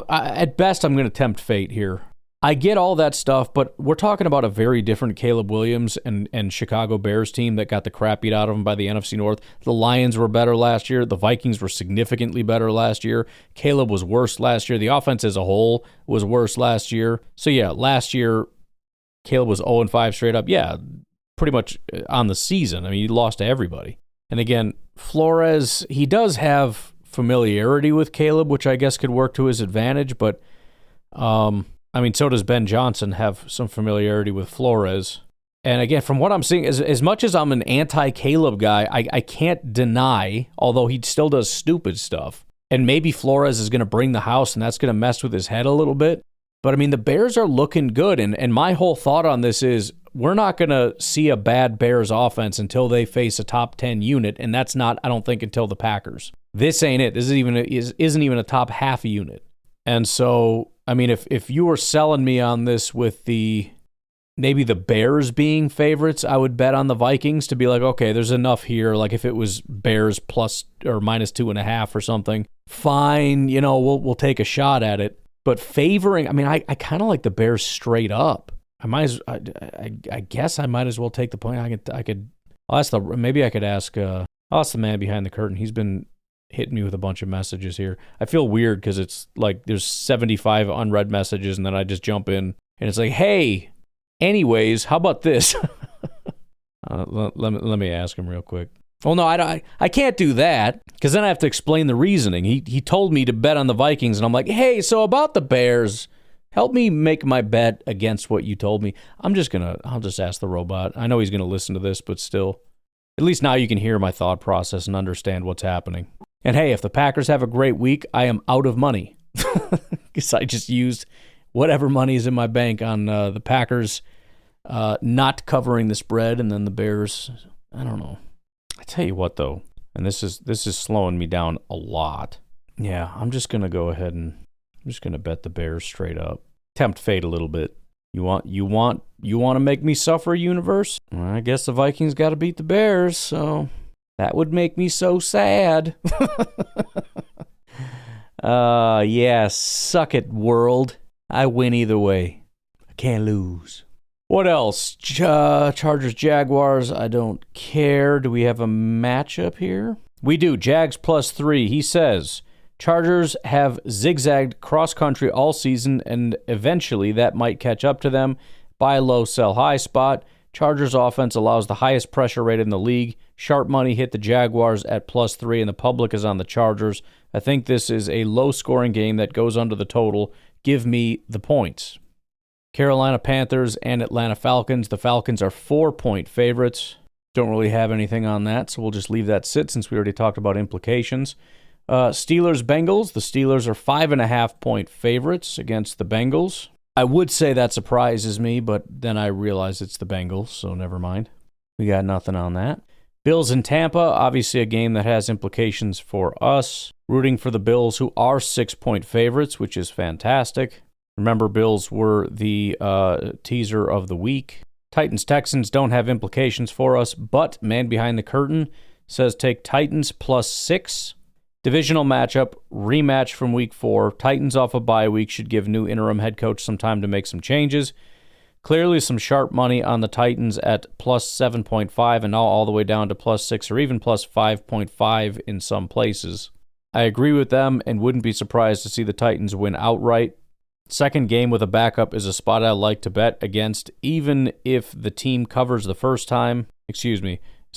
at best I'm gonna tempt fate here. I get all that stuff, but we're talking about a very different Caleb Williams and Chicago Bears team that got the crap beat out of them by the NFC North. The Lions were better last year. The Vikings were significantly better last year. Caleb was worse last year. The offense as a whole was worse last year. So yeah, last year, Caleb was 0-5 straight up. Yeah, pretty much on the season. I mean, he lost to everybody. And again, Flores, he does have familiarity with Caleb, which I guess could work to his advantage, but I mean, so does Ben Johnson have some familiarity with Flores. And again, from what I'm seeing, as much as I'm an anti-Caleb guy, I can't deny, although he still does stupid stuff, and maybe Flores is going to bring the house, and that's going to mess with his head a little bit. But, I mean, the Bears are looking good, and my whole thought on this is we're not going to see a bad Bears offense until they face a top 10 unit, and that's not, I don't think, until the Packers. This ain't it. This isn't even a top half unit. And so, I mean, if you were selling me on this with maybe the Bears being favorites, I would bet on the Vikings to be like, okay, there's enough here. Like if it was Bears plus or -2.5 or something, fine, we'll take a shot at it. But favoring, I mean, I kind of like the Bears straight up. I guess I might as well take the point. I'll ask the man behind the curtain. He's been hitting me with a bunch of messages here. I feel weird because it's like there's 75 unread messages, and then I just jump in and it's like, hey, anyways, how about this? Let me ask him real quick. Oh no, I can't do that because then I have to explain the reasoning. He told me to bet on the Vikings, and I'm like, hey, so about the Bears, help me make my bet against what you told me. I'll just ask the robot. I know he's gonna listen to this, but still, at least now you can hear my thought process and understand what's happening. And hey, if the Packers have a great week, I am out of money because I just used whatever money is in my bank on the Packers not covering the spread, and then the Bears. I don't know. I tell you what, though, and this is slowing me down a lot. Yeah, I'm just gonna go ahead and I'm just gonna bet the Bears straight up. Tempt fate a little bit. You want to make me suffer, universe? Well, I guess the Vikings got to beat the Bears, so that would make me so sad. Yeah, suck it, world. I win either way. I can't lose. What else? Chargers, Jaguars, I don't care. Do we have a matchup here? We do. Jags +3. He says, Chargers have zigzagged cross-country all season, and eventually that might catch up to them. Buy low, sell high spot. Chargers offense allows the highest pressure rate in the league. Sharp money hit the Jaguars at +3, and the public is on the Chargers. I think this is a low-scoring game that goes under the total. Give me the points. Carolina Panthers and Atlanta Falcons. The Falcons are 4-point favorites. Don't really have anything on that, so we'll just leave that sit since we already talked about implications. Steelers, Bengals. The Steelers are 5.5-point favorites against the Bengals. I would say that surprises me, but then I realize it's the Bengals, so never mind. We got nothing on that. Bills in Tampa, obviously a game that has implications for us. Rooting for the Bills, who are 6-point favorites, which is fantastic. Remember, Bills were the teaser of the week. Titans-Texans don't have implications for us, but man behind the curtain says take Titans +6. Divisional matchup, rematch from week 4. Titans off a bye week should give new interim head coach some time to make some changes. Clearly some sharp money on the Titans at +7.5 and now all the way down to +6 or even +5.5 in some places. I agree with them and wouldn't be surprised to see the Titans win outright. Second game with a backup is a spot I like to bet against, even if the team covers the first time. It's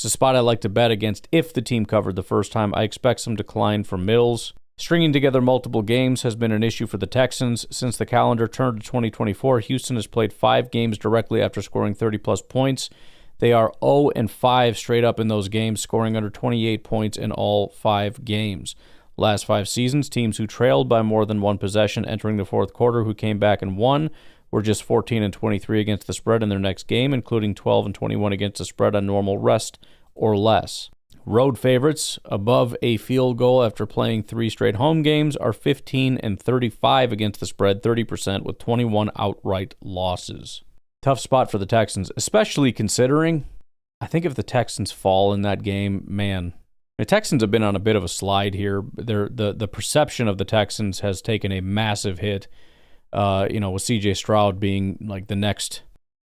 a spot I like to bet against if the team covered the first time. I expect some decline from Mills. Stringing together multiple games has been an issue for the Texans. Since the calendar turned to 2024, Houston has played 5 games directly after scoring 30-plus points. They are 0-5 straight up in those games, scoring under 28 points in all 5 games. Last 5 seasons, teams who trailed by more than one possession entering the fourth quarter who came back and won were just 14-23 against the spread in their next game, including 12-21 against the spread on normal rest or less. Road favorites, above a field goal after playing 3 straight home games, are 15-35 against the spread, 30%, with 21 outright losses. Tough spot for the Texans, especially considering, I think if the Texans fall in that game, man, the Texans have been on a bit of a slide here. The perception of the Texans has taken a massive hit, with C.J. Stroud being like the next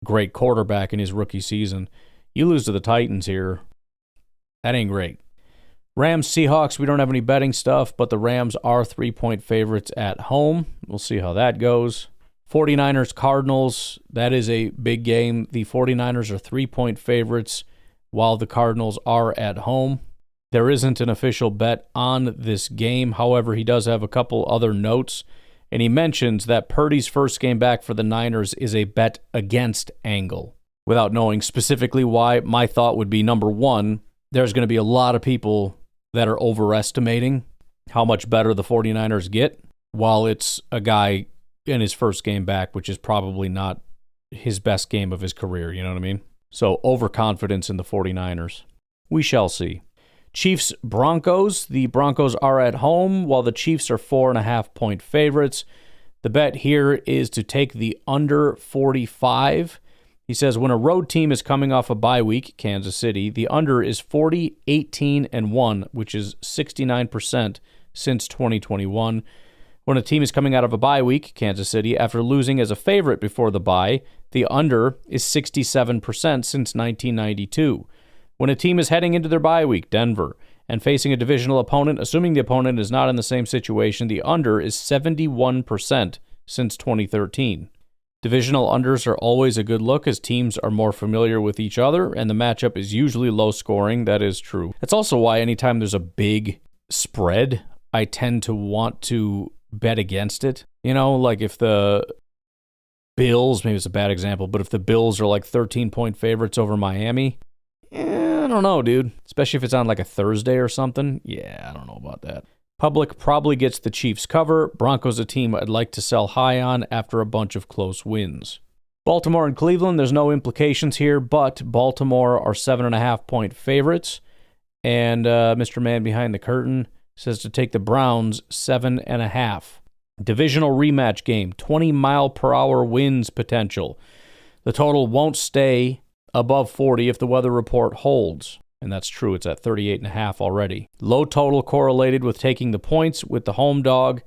great quarterback in his rookie season. You lose to the Titans here, that ain't great. Rams, Seahawks, we don't have any betting stuff, but the Rams are 3-point favorites at home. We'll see how that goes. 49ers, Cardinals, that is a big game. The 49ers are 3-point favorites, while the Cardinals are at home. There isn't an official bet on this game. However, he does have a couple other notes, and he mentions that Purdy's first game back for the Niners is a bet against angle. Without knowing specifically why, my thought would be, number one, there's going to be a lot of people that are overestimating how much better the 49ers get, while it's a guy in his first game back, which is probably not his best game of his career, you know what I mean? So overconfidence in the 49ers. We shall see. Chiefs, Broncos. The Broncos are at home, while the Chiefs are 4.5-point favorites. The bet here is to take the under 45. He says when a road team is coming off a bye week, Kansas City, the under is 40-18-1, which is 69% since 2021. When a team is coming out of a bye week, Kansas City, after losing as a favorite before the bye, the under is 67% since 1992. When a team is heading into their bye week, Denver, and facing a divisional opponent, assuming the opponent is not in the same situation, the under is 71% since 2013. Divisional unders are always a good look as teams are more familiar with each other, and the matchup is usually low scoring. That is true. That's also why anytime there's a big spread, I tend to want to bet against it. You know, like if the Bills, maybe it's a bad example, but if the Bills are like 13-point favorites over Miami, I don't know, dude. Especially if it's on like a Thursday or something. Yeah, I don't know about that. Public probably gets the Chiefs cover. Broncos a team I'd like to sell high on after a bunch of close wins. Baltimore and Cleveland, there's no implications here, but Baltimore are 7.5-point favorites. And Mr. Man Behind the Curtain says to take the Browns 7.5. Divisional rematch game, 20-mile-per-hour winds potential. The total won't stay above 40 if the weather report holds. And that's true, it's at 38.5 already. Low total correlated with taking the points with the home dog.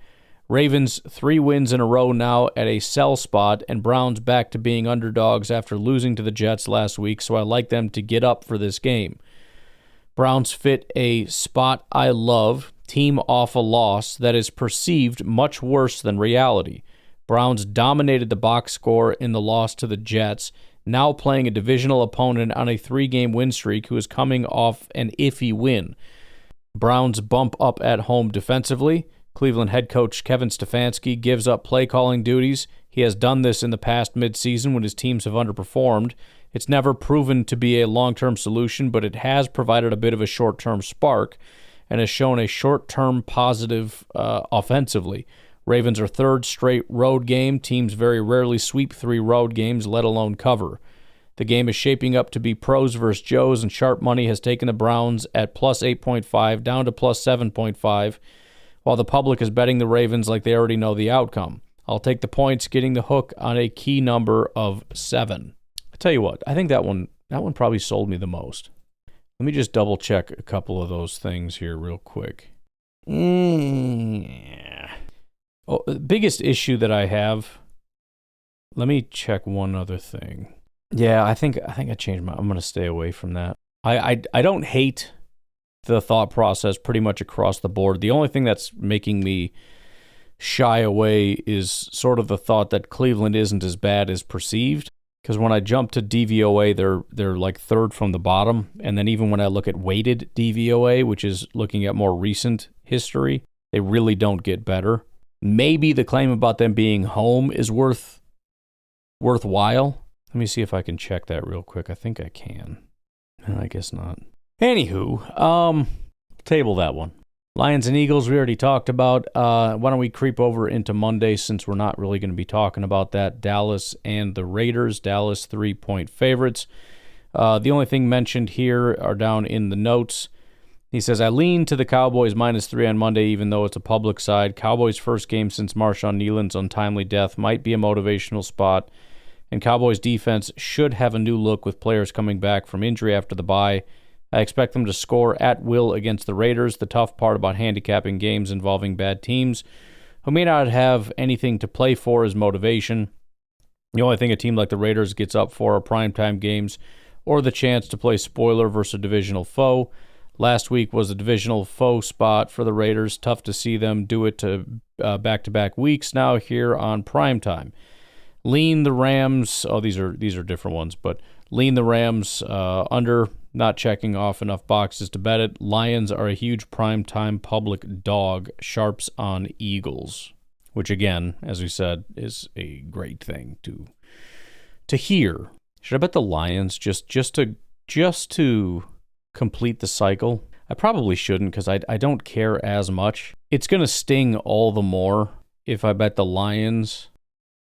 Ravens 3 wins in a row now at a sell spot, and Browns back to being underdogs after losing to the Jets last week, so I like them to get up for this game. Browns fit a spot I love, team off a loss that is perceived much worse than reality. Browns dominated the box score in the loss to the Jets, now playing a divisional opponent on a 3-game win streak who is coming off an iffy win. Browns bump up at home defensively. Cleveland head coach Kevin Stefanski gives up play-calling duties. He has done this in the past midseason when his teams have underperformed. It's never proven to be a long-term solution, but it has provided a bit of a short-term spark and has shown a short-term positive offensively. Ravens are third straight road game. Teams very rarely sweep 3 road games, let alone cover. The game is shaping up to be pros versus Joes, and sharp money has taken the Browns at plus 8.5 down to plus 7.5, while the public is betting the Ravens like they already know the outcome. I'll take the points, getting the hook on a key number of 7. I tell you what, I think that one probably sold me the most. Let me just double check a couple of those things here real quick. Oh, the biggest issue that I have, let me check one other thing. Yeah, I think I changed I'm going to stay away from that. I don't hate the thought process pretty much across the board. The only thing that's making me shy away is sort of the thought that Cleveland isn't as bad as perceived. Because when I jump to DVOA, they're like third from the bottom. And then even when I look at weighted DVOA, which is looking at more recent history, they really don't get better. Maybe the claim about them being home is worthwhile. Let me see if I can check that real quick. I think I can. I guess not. Anywho, table that one. Lions and Eagles, we already talked about. Why don't we creep over into Monday since we're not really going to be talking about that. Dallas and the Raiders. Dallas 3-point favorites. The only thing mentioned here are down in the notes. He says, I lean to the Cowboys -3 on Monday, even though it's a public side. Cowboys' first game since Marshawn Nealon's untimely death might be a motivational spot, and Cowboys' defense should have a new look with players coming back from injury after the bye. I expect them to score at will against the Raiders. The tough part about handicapping games involving bad teams who may not have anything to play for is motivation. The only thing a team like the Raiders gets up for are primetime games or the chance to play spoiler versus a divisional foe. Last week was a divisional foe spot for the Raiders. Tough to see them do it to back-to-back weeks now here on primetime. Lean the Rams. Oh, these are different ones, but lean the Rams under, not checking off enough boxes to bet it. Lions are a huge primetime public dog. Sharps on Eagles, which again, as we said, is a great thing to hear. Should I bet the Lions just to complete the cycle? I probably shouldn't because I don't care as much. It's going to sting all the more if I bet the Lions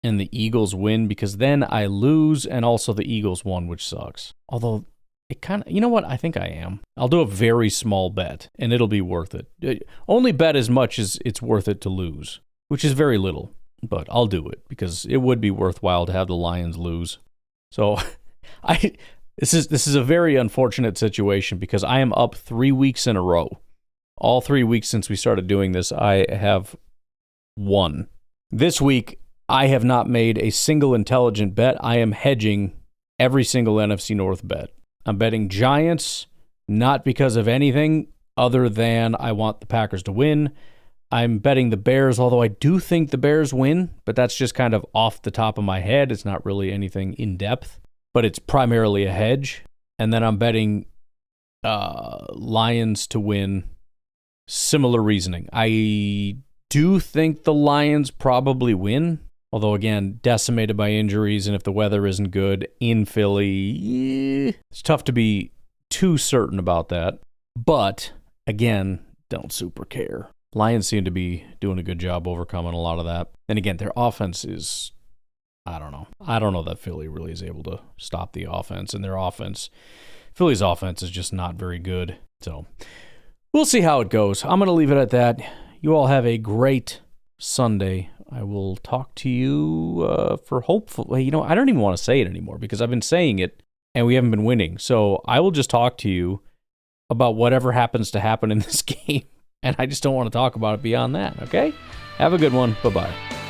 and the Eagles win, because then I lose and also the Eagles won, which sucks. Although it kind of, you know what? I think I am. I'll do a very small bet and it'll be worth it. Only bet as much as it's worth it to lose, which is very little, but I'll do it because it would be worthwhile to have the Lions lose. So this is a very unfortunate situation because I am up 3 weeks in a row. All 3 weeks since we started doing this, I have won. This week, I have not made a single intelligent bet. I am hedging every single NFC North bet. I'm betting Giants, not because of anything other than I want the Packers to win. I'm betting the Bears, although I do think the Bears win, but that's just kind of off the top of my head. It's not really anything in depth, but it's primarily a hedge. And then I'm betting Lions to win. Similar reasoning. I do think the Lions probably win. Although, again, decimated by injuries, and if the weather isn't good in Philly, it's tough to be too certain about that. But, again, don't super care. Lions seem to be doing a good job overcoming a lot of that. And again, their offense is, I don't know. I don't know that Philly really is able to stop the offense. And Philly's offense is just not very good. So we'll see how it goes. I'm going to leave it at that. You all have a great Sunday. I will talk to you for hopefully, I don't even want to say it anymore because I've been saying it and we haven't been winning. So I will just talk to you about whatever happens to happen in this game. And I just don't want to talk about it beyond that, okay? Have a good one. Bye-bye.